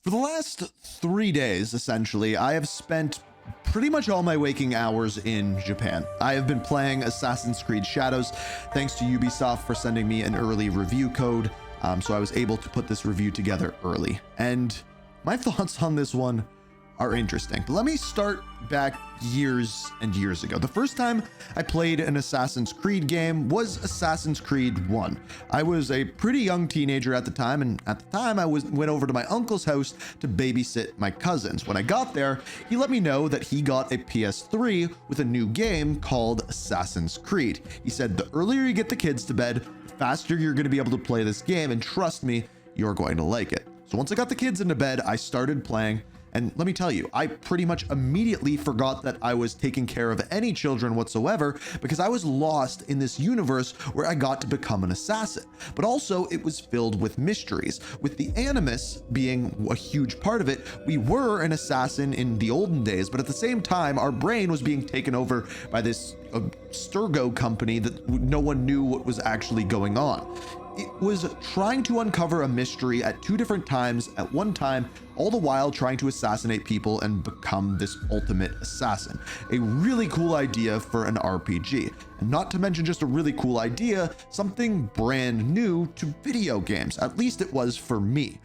For the last 3 days, essentially, I have spent pretty much all my waking hours in Japan. I have been playing Assassin's Creed Shadows, thanks to Ubisoft for sending me an early review code, so I was able to put this review together early. And my thoughts on this one are interesting. But let me start back years and years ago. The first time I played an Assassin's Creed game was Assassin's Creed 1. I was a pretty young teenager at the time, and at the time I went over to my uncle's house to babysit my cousins. When I got there, he let me know that he got a PS3 with a new game called Assassin's Creed. He said, the earlier you get the kids to bed, the faster you're going to be able to play this game, and trust me, you're going to like it. So once I got the kids into bed, I started playing. And let me tell you, I pretty much immediately forgot that I was taking care of any children whatsoever, because I was lost in this universe where I got to become an assassin. But also it was filled with mysteries, with the Animus being a huge part of it. We were an assassin in the olden days, but at the same time, our brain was being taken over by this Sturgo company that no one knew what was actually going on. It was trying to uncover a mystery at 2 different times at one time, all the while trying to assassinate people and become this ultimate assassin. A really cool idea for an RPG. And not to mention just a really cool idea, something brand new to video games. At least it was for me.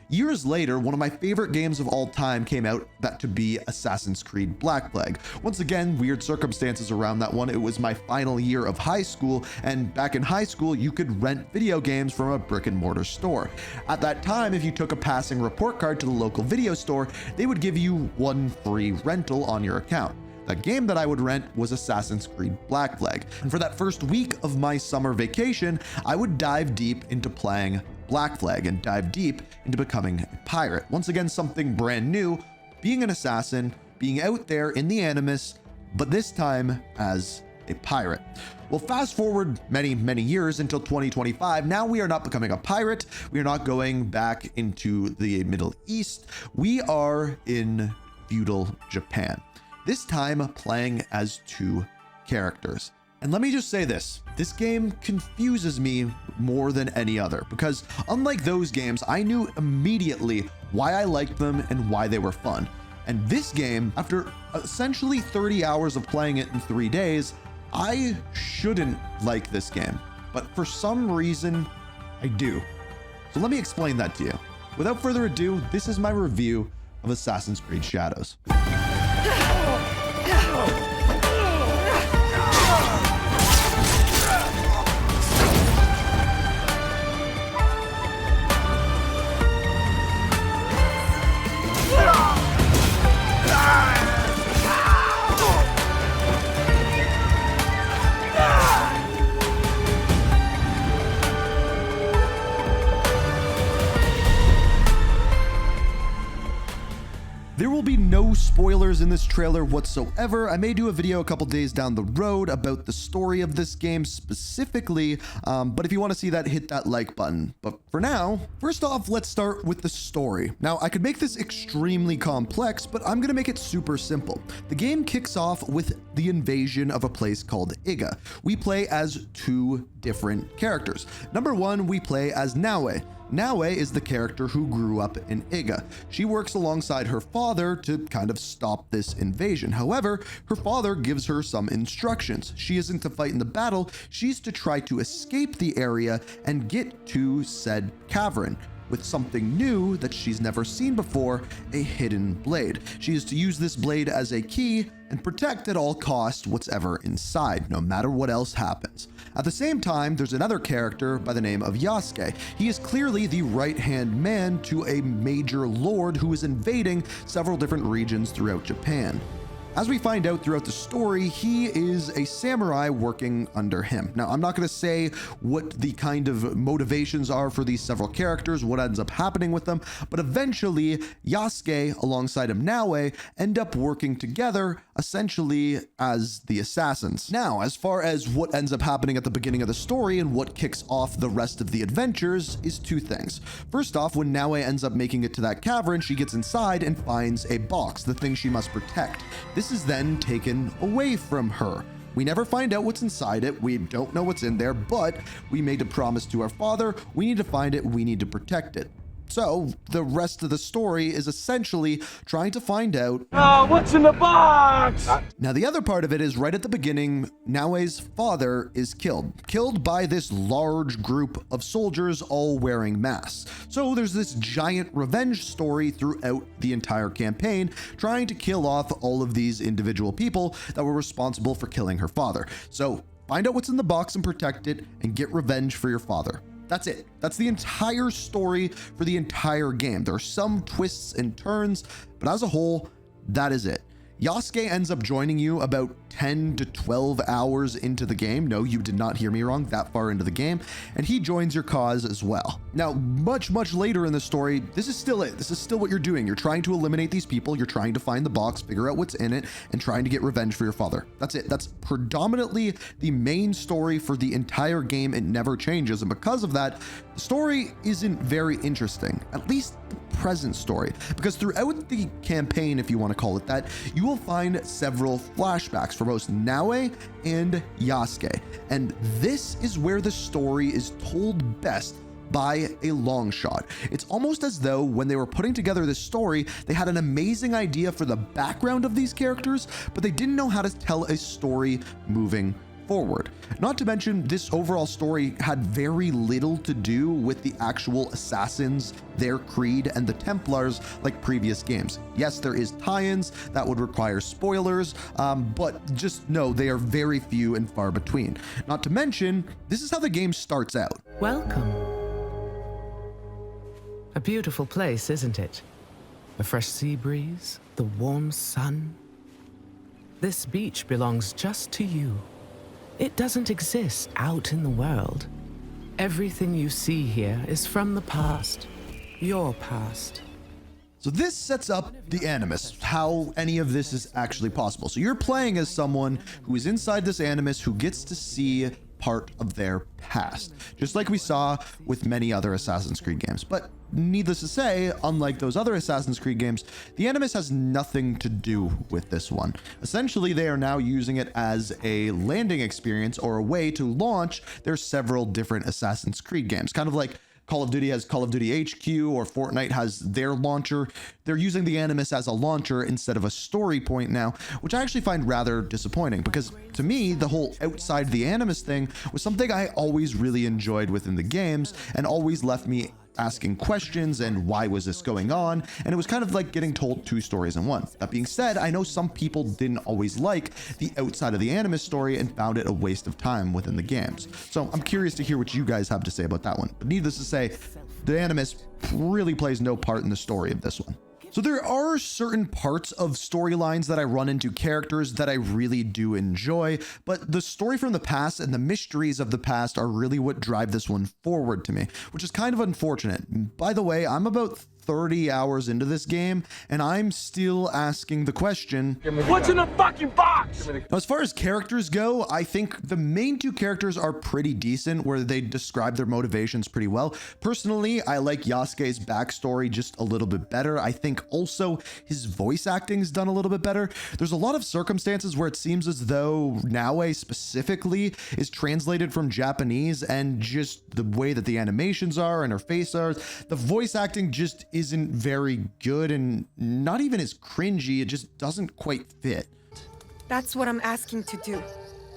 Years later, one of my favorite games of all time came out, that to be Assassin's Creed Black Flag. Once again, weird circumstances around that one. It was my final year of high school, and back in high school, you could rent video games from a brick and mortar store. At that time, if you took a passing report card to the local video store, they would give you 1 free rental on your account. The game that I would rent was Assassin's Creed Black Flag. And for that first week of my summer vacation, I would dive deep into playing Black Flag and dive deep into becoming a pirate. Once again, something brand new, being an assassin, being out there in the Animus, but this time as a pirate. Well, fast forward many years until 2025. Now we are not becoming a pirate. We are not going back into the Middle East. We are in feudal Japan. This time playing as 2 characters. And let me just say this game confuses me more than any other, because unlike those games, I knew immediately why I liked them and why they were fun. And this game, after essentially 30 hours of playing it in 3 days, I shouldn't like this game, but for some reason I do. So let me explain that to you. Without further ado, this is my review of Assassin's Creed Shadows. There will be no spoilers in this trailer whatsoever. I may do a video a couple days down the road about the story of this game specifically, but if you want to see that, hit that like button. But for now, first off, let's start with the story. Now, I could make this extremely complex, but I'm going to make it super simple. The game kicks off with the invasion of a place called Iga. We play as 2 different characters. Number 1, we play as Naue. Naue is the character who grew up in Iga. She works alongside her father to kind of stop this invasion. However, her father gives her some instructions. She isn't to fight in the battle, she's to try to escape the area and get to said cavern with something new that she's never seen before, a hidden blade. She is to use this blade as a key and protect at all costs what's ever inside, no matter what else happens. At the same time, there's another character by the name of Yasuke. He is clearly the right-hand man to a major lord who is invading several different regions throughout Japan. As we find out throughout the story, he is a samurai working under him. Now, I'm not going to say what the kind of motivations are for these several characters, what ends up happening with them, but eventually Yasuke alongside of Naue end up working together essentially as the assassins. Now, as far as what ends up happening at the beginning of the story and what kicks off the rest of the adventures is 2 things. First off, when Naue ends up making it to that cavern, she gets inside and finds a box, the thing she must protect. This is then taken away from her. We never find out what's inside it. We don't know what's in there, but we made a promise to our father. We need to find it. We need to protect it. So the rest of the story is essentially trying to find out, what's in the box? Now the other part of it is right at the beginning, Naoe's father is killed by this large group of soldiers all wearing masks. So there's this giant revenge story throughout the entire campaign, trying to kill off all of these individual people that were responsible for killing her father. So find out what's in the box and protect it and get revenge for your father. That's it. That's the entire story for the entire game. There are some twists and turns, but as a whole, that is it. Yasuke ends up joining you about 10 to 12 hours into the game. No, you did not hear me wrong, that far into the game. And he joins your cause as well. Now, much later in the story, this is still it. This is still what you're doing. You're trying to eliminate these people. You're trying to find the box, figure out what's in it, and trying to get revenge for your father. That's it. That's predominantly the main story for the entire game. It never changes. And because of that, the story isn't very interesting, at least the present story, because throughout the campaign, if you want to call it that, you will find several flashbacks for both Naoe and Yasuke. And this is where the story is told best by a long shot. It's almost as though when they were putting together this story, they had an amazing idea for the background of these characters, but they didn't know how to tell a story moving forward. Not to mention, this overall story had very little to do with the actual assassins, their creed, and the Templars like previous games. Yes, there is tie-ins that would require spoilers, but just know they are very few and far between. Not to mention, this is how the game starts out. Welcome. A beautiful place, isn't it? A fresh sea breeze, the warm sun. This beach belongs just to you. It doesn't exist out in the world. Everything you see here is from the past, your past. So this sets up the Animus, how any of this is actually possible. So you're playing as someone who is inside this Animus who gets to see part of their past, just like we saw with many other Assassin's Creed games. But needless to say, unlike those other Assassin's Creed games, the Animus has nothing to do with this one. Essentially, they are now using it as a landing experience or a way to launch their several different Assassin's Creed games, kind of like Call of Duty has Call of Duty HQ or Fortnite has their launcher. They're using the Animus as a launcher instead of a story point now, which I actually find rather disappointing because to me, the whole outside the Animus thing was something I always really enjoyed within the games and always left me asking questions and why was this going on, and it was kind of like getting told two stories in one. That being said, I know some people didn't always like the outside of the Animus story and found it a waste of time within the games. So I'm curious to hear what you guys have to say about that one. But needless to say, the Animus really plays no part in the story of this one. So there are certain parts of storylines that I run into characters that I really do enjoy, but the story from the past and the mysteries of the past are really what drive this one forward to me, which is kind of unfortunate. By the way, I'm about 30 hours into this game and I'm still asking the question, What's in the fucking box? Now, as far as characters go, I think the main two characters are pretty decent, where they describe their motivations pretty well. Personally, I like Yasuke's backstory just a little bit better. I think also his voice acting is done a little bit better. There's a lot of circumstances where it seems as though Naoe specifically is translated from Japanese, and just the way that the animations are and her face are, the voice acting just isn't very good and not even as cringy. It just doesn't quite fit. That's what I'm asking to do.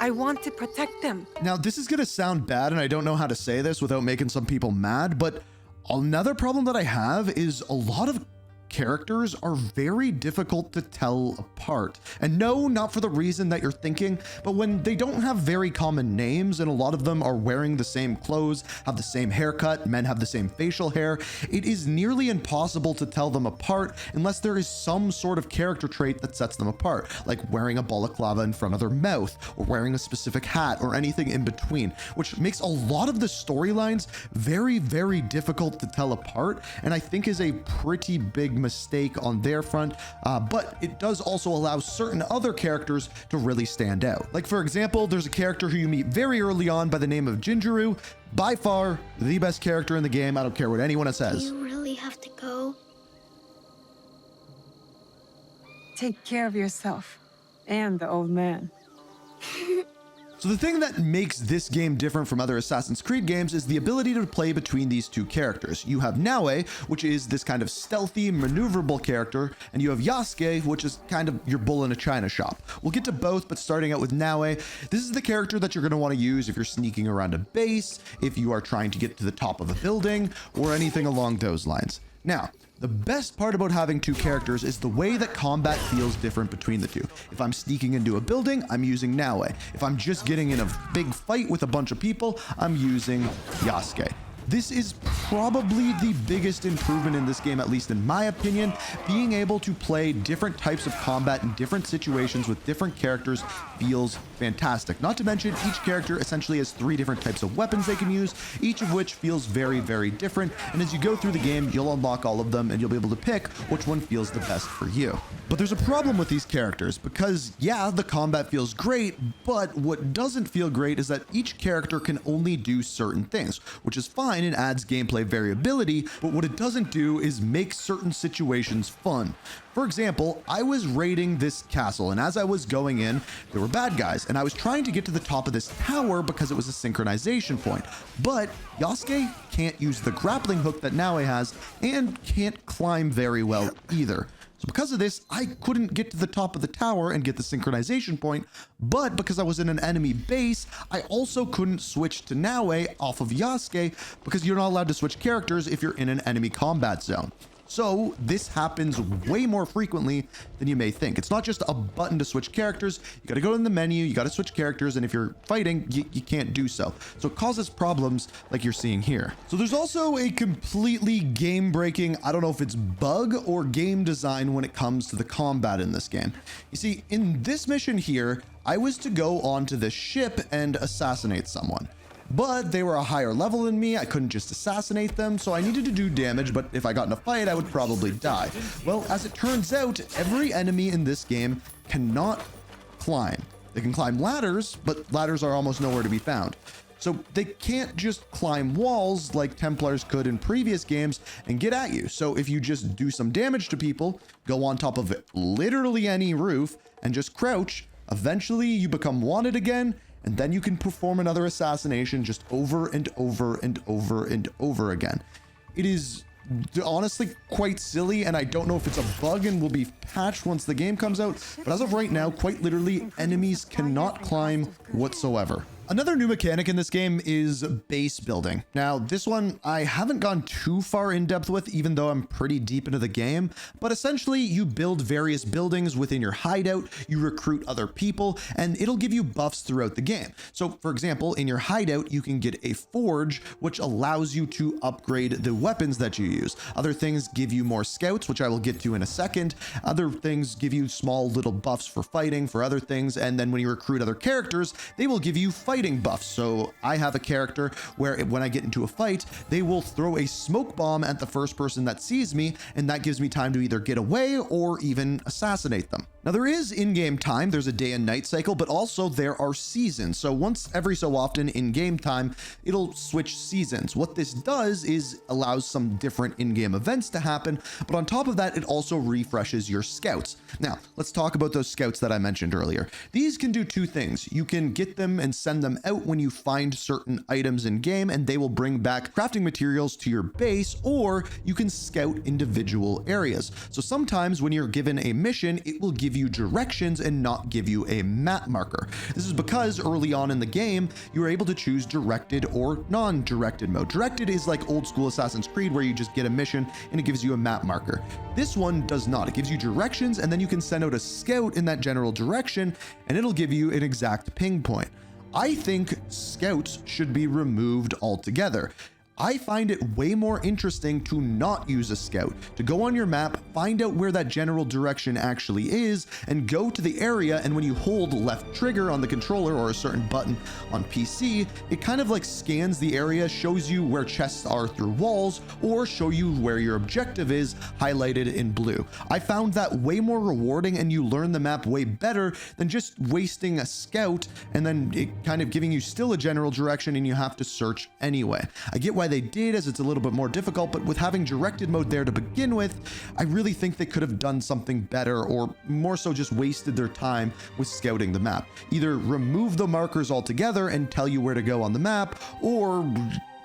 I want to protect them. Now, this is going to sound bad, and I don't know how to say this without making some people mad, but another problem that I have is a lot of characters are very difficult to tell apart. And no, not for the reason that you're thinking, but when they don't have very common names and a lot of them are wearing the same clothes, have the same haircut, men have the same facial hair, it is nearly impossible to tell them apart unless there is some sort of character trait that sets them apart, like wearing a balaclava in front of their mouth or wearing a specific hat or anything in between, which makes a lot of the storylines very, very difficult to tell apart, and I think is a pretty big mistake on their front, but it does also allow certain other characters to really stand out. Like, for example, there's a character who you meet very early on by the name of Jinjuru, by far the best character in the game. I don't care what anyone says. Do you really have to go? Take care of yourself and the old man. So So the thing that makes this game different from other Assassin's Creed games is the ability to play between these two characters. You have Naue, which is this kind of stealthy, maneuverable character, and you have Yasuke, which is kind of your bull in a china shop. We'll get to both, but starting out with Naue, this is the character that you're going to want to use if you're sneaking around a base, if you are trying to get to the top of a building, or anything along those lines. Now, the best part about having two characters is the way that combat feels different between the two. If I'm sneaking into a building, I'm using Naue. If I'm just getting in a big fight with a bunch of people, I'm using Yasuke. This is probably the biggest improvement in this game, at least in my opinion. Being able to play different types of combat in different situations with different characters feels fantastic. Not to mention, each character essentially has 3 different types of weapons they can use, each of which feels very, very different. And as you go through the game, you'll unlock all of them and you'll be able to pick which one feels the best for you. But there's a problem with these characters because, yeah, the combat feels great, but what doesn't feel great is that each character can only do certain things, which is fine and adds gameplay variability, but what it doesn't do is make certain situations fun. For example, I was raiding this castle, and as I was going in, there were bad guys, and I was trying to get to the top of this tower because it was a synchronization point. But Yasuke can't use the grappling hook that Naue has, and can't climb very well either. So because of this, I couldn't get to the top of the tower and get the synchronization point, but because I was in an enemy base, I also couldn't switch to Naue off of Yasuke because you're not allowed to switch characters if you're in an enemy combat zone. So this happens way more frequently than you may think. It's not just a button to switch characters. You got to go in the menu, you got to switch characters, and if you're fighting, you can't do so. So it causes problems like you're seeing here. So there's also a completely game-breaking, I don't know if it's bug or game design when it comes to the combat in this game. You see, in this mission here, I was to go onto this ship and assassinate someone. But they were a higher level than me, I couldn't just assassinate them, so I needed to do damage, but if I got in a fight, I would probably die. Well, as it turns out, every enemy in this game cannot climb. They can climb ladders, but ladders are almost nowhere to be found. So they can't just climb walls like Templars could in previous games and get at you. So if you just do some damage to people, go on top of literally any roof, and just crouch, eventually you become wanted again, and then you can perform another assassination just over and over and over and over again. It is honestly quite silly, and I don't know if it's a bug and will be patched once the game comes out, but as of right now, quite literally, enemies cannot climb whatsoever. Another new mechanic in this game is base building. Now, this one I haven't gone too far in depth with, even though I'm pretty deep into the game, but essentially you build various buildings within your hideout, you recruit other people, and it'll give you buffs throughout the game. So for example, in your hideout, you can get a forge, which allows you to upgrade the weapons that you use. Other things give you more scouts, which I will get to in a second. Other things give you small little buffs for fighting, for other things, and then when you recruit other characters, they will give you fighting buffs. So I have a character where when I get into a fight, they will throw a smoke bomb at the first person that sees me, and that gives me time to either get away or even assassinate them. Now there is in-game time, there's a day and night cycle, but also there are seasons. So once every so often in game time, it'll switch seasons. What this does is allows some different in-game events to happen, but on top of that, it also refreshes your scouts. Now, let's talk about those scouts that I mentioned earlier. These can do 2 things. You can get them and send them out when you find certain items in game, and they will bring back crafting materials to your base, or you can scout individual areas. So sometimes when you're given a mission, it will give you directions and not give you a map marker. This is because early on in the game, you are able to choose directed or non-directed mode. Directed is like old school Assassin's Creed where you just get a mission and it gives you a map marker. This one does not. It gives you directions, and then you can send out a scout in that general direction and it'll give you an exact ping point. I think scouts should be removed altogether. I find it way more interesting to not use a scout, to go on your map, find out where that general direction actually is, and go to the area, and when you hold left trigger on the controller or a certain button on PC, it kind of like scans the area, shows you where chests are through walls, or show you where your objective is highlighted in blue. I found that way more rewarding, and you learn the map way better than just wasting a scout and then it kind of giving you still a general direction and you have to search anyway. I get why why they did, as it's a little bit more difficult, but with having directed mode there to begin with, I really think they could have done something better, or more so just wasted their time with scouting the map. Either remove the markers altogether and tell you where to go on the map, or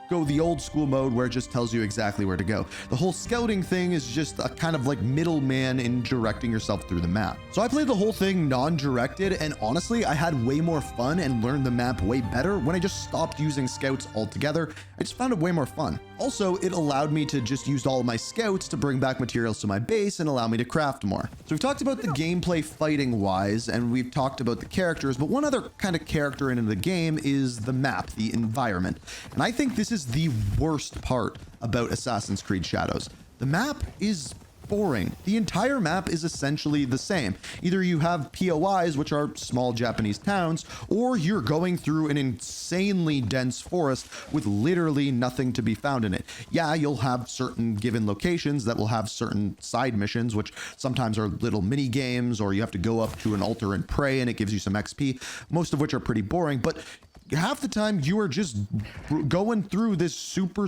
go the old school mode where it just tells you exactly where to go. The whole scouting thing is just a kind of like middleman in directing yourself through the map. So I played the whole thing non-directed, and honestly, I had way more fun and learned the map way better when I just stopped using scouts altogether. I just found it way more fun. Also, it allowed me to just use all of my scouts to bring back materials to my base and allow me to craft more. So we've talked about the gameplay fighting wise, and we've talked about the characters, but one other kind of character in the game is the map, the environment. And I think this is the worst part about Assassin's Creed Shadows. The map is boring. The entire map is essentially the same. Either you have POIs, which are small Japanese towns, or you're going through an insanely dense forest with literally nothing to be found in it. Yeah, you'll have certain given locations that will have certain side missions, which sometimes are little mini games, or you have to go up to an altar and pray and it gives you some XP, most of which are pretty boring, but half the time you are just going through this super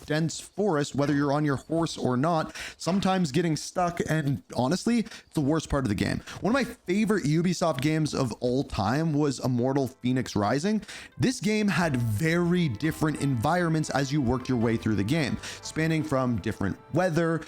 dense forest, whether you're on your horse or not, sometimes getting stuck, and honestly, it's the worst part of the game. One of my favorite Ubisoft games of all time was Immortal Phoenix Rising. This game had very different environments as you worked your way through the game, spanning from different weather,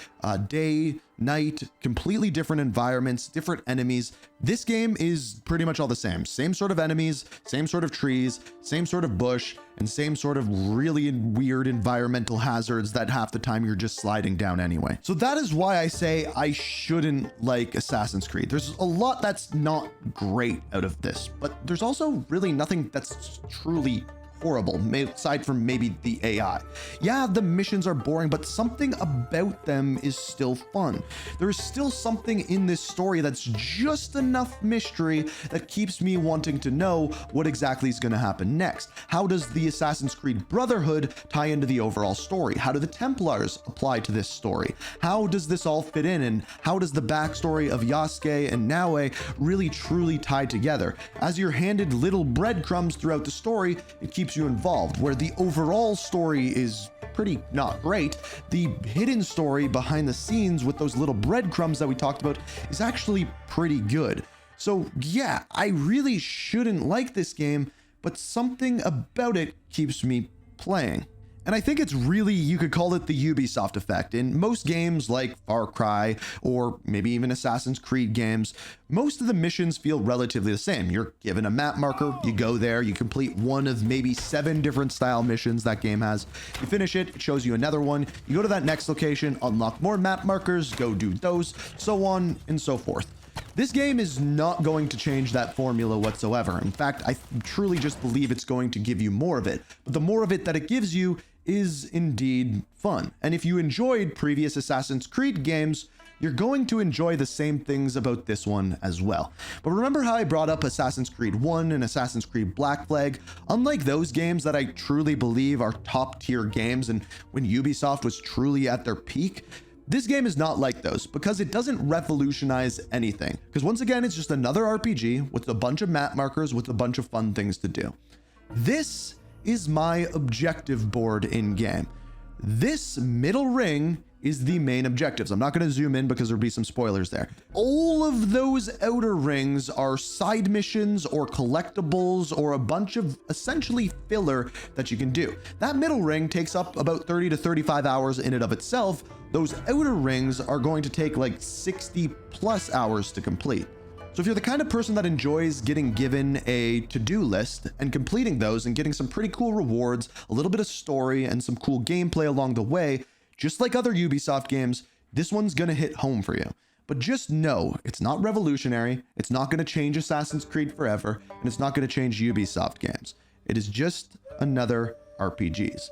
day, night, completely different environments, different enemies. This game is pretty much all the same. Same sort of enemies, same sort of trees, same sort of bush, and same sort of really weird environmental hazards that half the time you're just sliding down anyway. So that is why I say I shouldn't like Assassin's Creed. There's a lot that's not great out of this, but there's also really nothing that's truly horrible, aside from maybe the AI. Yeah, the missions are boring, but something about them is still fun. There is still something in this story that's just enough mystery that keeps me wanting to know what exactly is going to happen next. How does the Assassin's Creed Brotherhood tie into the overall story? How do the Templars apply to this story? How does this all fit in? And how does the backstory of Yasuke and Naue really truly tie together? As you're handed little breadcrumbs throughout the story, it keeps you involved. Where the overall story is pretty not great, the hidden story behind the scenes with those little breadcrumbs that we talked about is actually pretty good. So yeah, I really shouldn't like this game, but something about it keeps me playing. And I think it's really, you could call it the Ubisoft effect. In most games like Far Cry, or maybe even Assassin's Creed games, most of the missions feel relatively the same. You're given a map marker, you go there, you complete one of maybe 7 different style missions that game has. You finish it, it shows you another one. You go to that next location, unlock more map markers, go do those, so on and so forth. This game is not going to change that formula whatsoever. In fact, I truly just believe it's going to give you more of it. But the more of it that it gives you is indeed fun. And if you enjoyed previous Assassin's Creed games, you're going to enjoy the same things about this one as well. But remember how I brought up Assassin's Creed 1 and Assassin's Creed Black Flag? Unlike those games that I truly believe are top tier games and when Ubisoft was truly at their peak, this game is not like those because it doesn't revolutionize anything. Because once again, it's just another RPG with a bunch of map markers with a bunch of fun things to do. This is my objective board in game. This middle ring is the main objectives. I'm not going to zoom in because there'll be some spoilers there. All of those outer rings are side missions or collectibles or a bunch of essentially filler that you can do. That middle ring takes up about 30 to 35 hours in and of itself. Those outer rings are going to take like 60 plus hours to complete. So if you're the kind of person that enjoys getting given a to-do list and completing those and getting some pretty cool rewards, a little bit of story and some cool gameplay along the way, just like other Ubisoft games, this one's gonna hit home for you. But just know, it's not revolutionary, it's not gonna change Assassin's Creed forever, and it's not gonna change Ubisoft games. It is just another RPGs.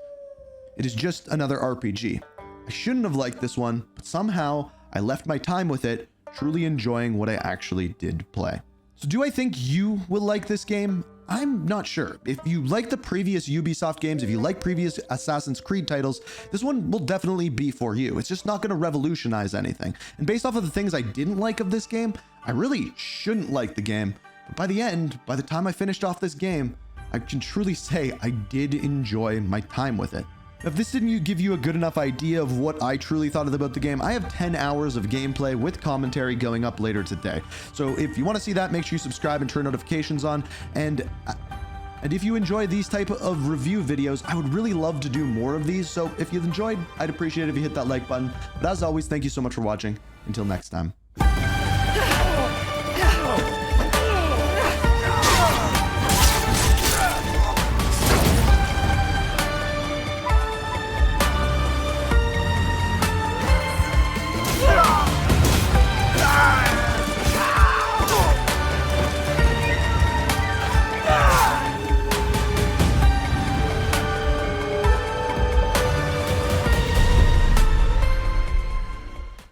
It is just another RPG. I shouldn't have liked this one, but somehow I left my time with it, truly enjoying what I actually did play. So do I think you will like this game? I'm not sure. If you like the previous Ubisoft games, if you like previous Assassin's Creed titles, this one will definitely be for you. It's just not going to revolutionize anything. And based off of the things I didn't like of this game, I really shouldn't like the game. But by the end, by the time I finished off this game, I can truly say I did enjoy my time with it. If this didn't give you a good enough idea of what I truly thought about the game, I have 10 hours of gameplay with commentary going up later today. So if you want to see that, make sure you subscribe and turn notifications on. And if you enjoy these type of review videos, I would really love to do more of these. So if you've enjoyed, I'd appreciate it if you hit that like button. But as always, thank you so much for watching. Until next time.